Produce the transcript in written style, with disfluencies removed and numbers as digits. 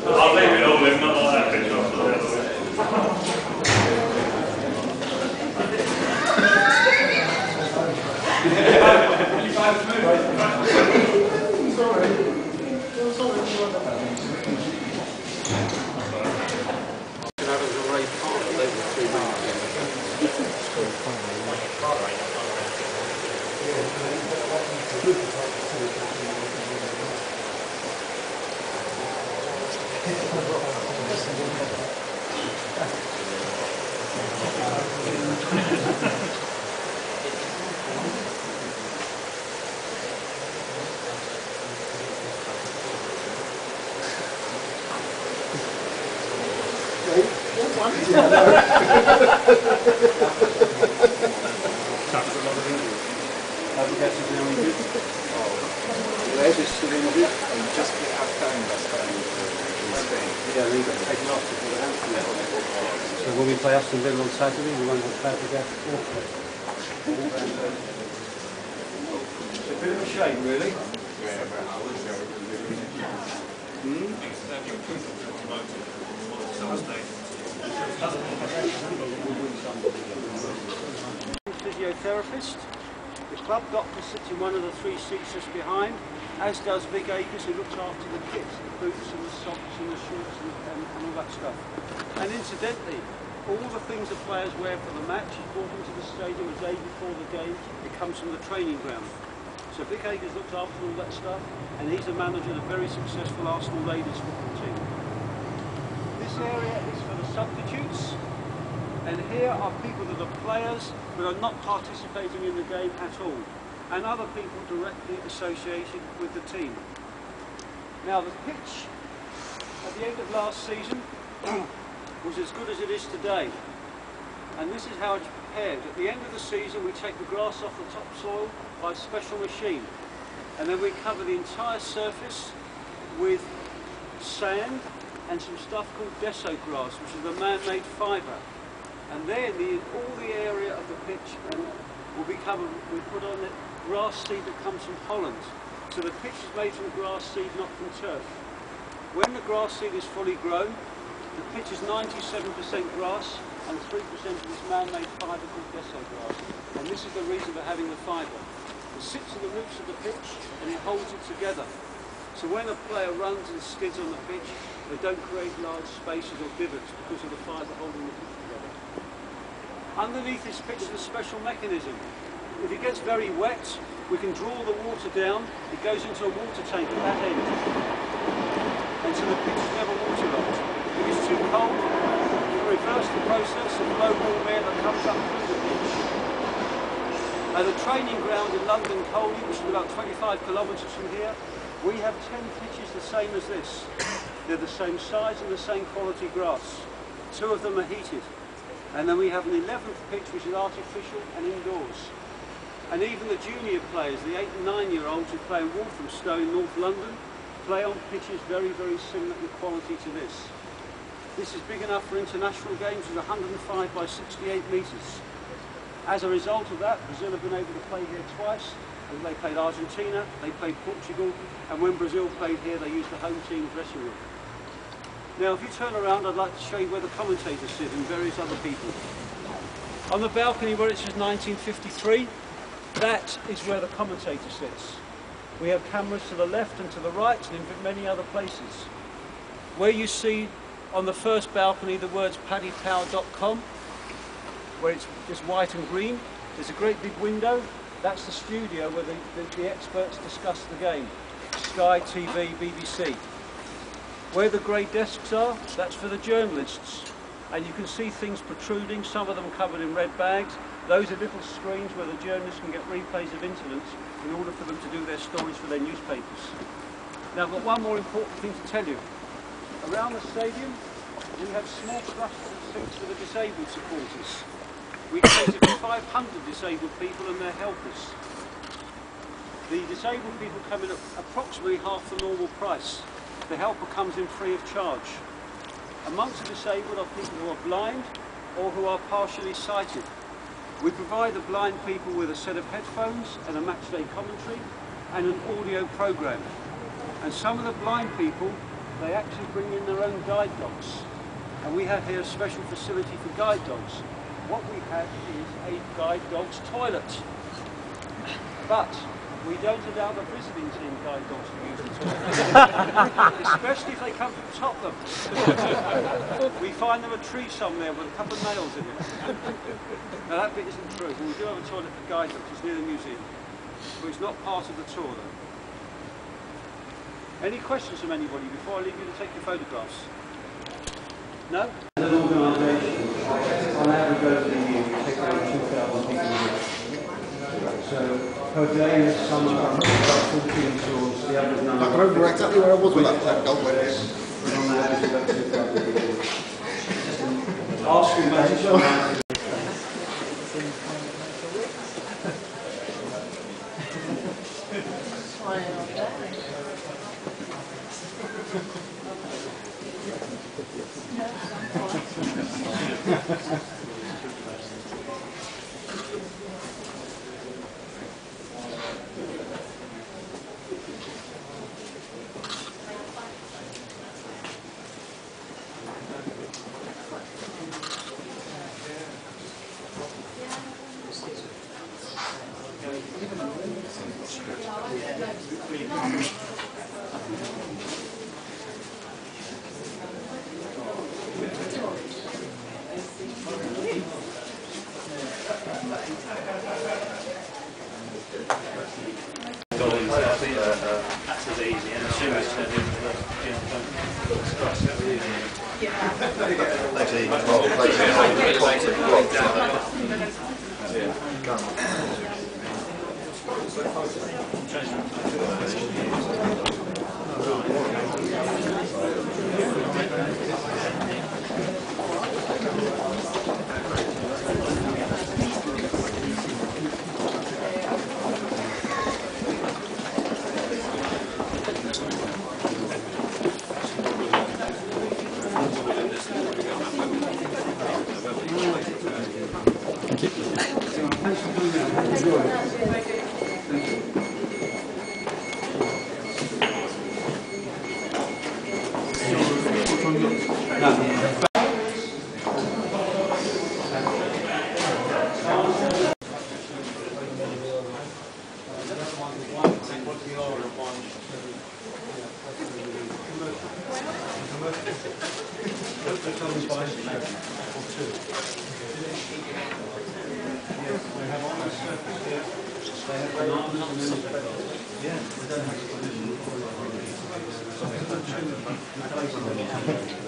I'll leave it all in, not like that picture. So when we play Aston Villa on Saturday, we won't have Fabregas or Fred. It's a bit of a shame, really. Physiotherapist. The club doctor sits in one of the 3 seats just behind, as does Vic Akers, who looks after the kit, the boots and the socks and the shorts and all that stuff. And incidentally, all the things the players wear for the match is brought into the stadium a day before the game. It comes from the training ground. So Vic Akers looks after all that stuff, and he's the manager of the very successful Arsenal ladies football team. This area is for the substitutes, and here are people that are players but are not participating in the game at all, and other people directly associated with the team. Now the pitch at the end of last season was as good as it is today, and this is how it's prepared. At the end of the season we take the grass off the topsoil by a special machine, and then we cover the entire surface with sand and some stuff called deso grass, which is a man-made fibre. And then all the area of the pitch will be covered. We put on the grass seed that comes from Holland. So the pitch is made from grass seed, not from turf. When the grass seed is fully grown, the pitch is 97% grass and 3% of this man-made fibre called deso grass. And this is the reason for having the fibre. It sits in the roots of the pitch and it holds it together. So when a player runs and skids on the pitch, they don't create large spaces or divots because of the fibre holding the pitch together. Underneath this pitch is a special mechanism. If it gets very wet, we can draw the water down. It goes into a water tank at that end. And so the pitch is never waterlogged. If it's too cold, we can reverse the process and blow warm air that comes up through the pitch. At the training ground in London Colney, which is about 25 kilometres from here, we have 10 pitches the same as this. They're the same size and the same quality grass. 2 of them are heated. And then we have an 11th pitch which is artificial and indoors. And even the junior players, the 8 and 9-year-olds who play in Walthamstow in North London, play on pitches very, very similar in quality to this. This is big enough for international games, it's 105 by 68 metres. As a result of that, Brazil have been able to play here twice. And they played Argentina, they played Portugal, and when Brazil played here, they used the home team dressing room. Now, if you turn around, I'd like to show you where the commentators sit and various other people. On the balcony where it says 1953, that is where the commentator sits. We have cameras to the left and to the right and in many other places. Where you see on the first balcony the words paddypower.com, where it's just white and green, there's a great big window. That's the studio where the experts discuss the game. Sky, TV, BBC. Where the grey desks are, that's for the journalists. And you can see things protruding, some of them covered in red bags. Those are little screens where the journalists can get replays of incidents in order for them to do their stories for their newspapers. Now I've got one more important thing to tell you. Around the stadium, we have small clusters of seats for the disabled supporters. We cater for 500 disabled people and their helpers. The disabled people come in at approximately half the normal price. The helper comes in free of charge. Amongst the disabled are people who are blind or who are partially sighted. We provide the blind people with a set of headphones and a matchday commentary and an audio program. And some of the blind people, they actually bring in their own guide dogs. And we have here a special facility for guide dogs. What we have is a guide dog's toilet. But we don't allow the visiting team guide dogs to use the toilet. Especially if they come from Tottenham. We find them a tree somewhere with a couple of nails in it. Now that bit isn't true, but we do have a toilet for guide dogs, it's near the museum. But it's not part of the tour though. Any questions from anybody before I leave you to take your photographs? No? As an organisation, on average over the year, we take around 2,000 people a year. So, per day in the summer, about 14 tours, the average number. I can remember exactly where I was when that goal went in. On average, about 2,000 people. Ask your manager. That's as easy, and as soon as Actually, Yeah.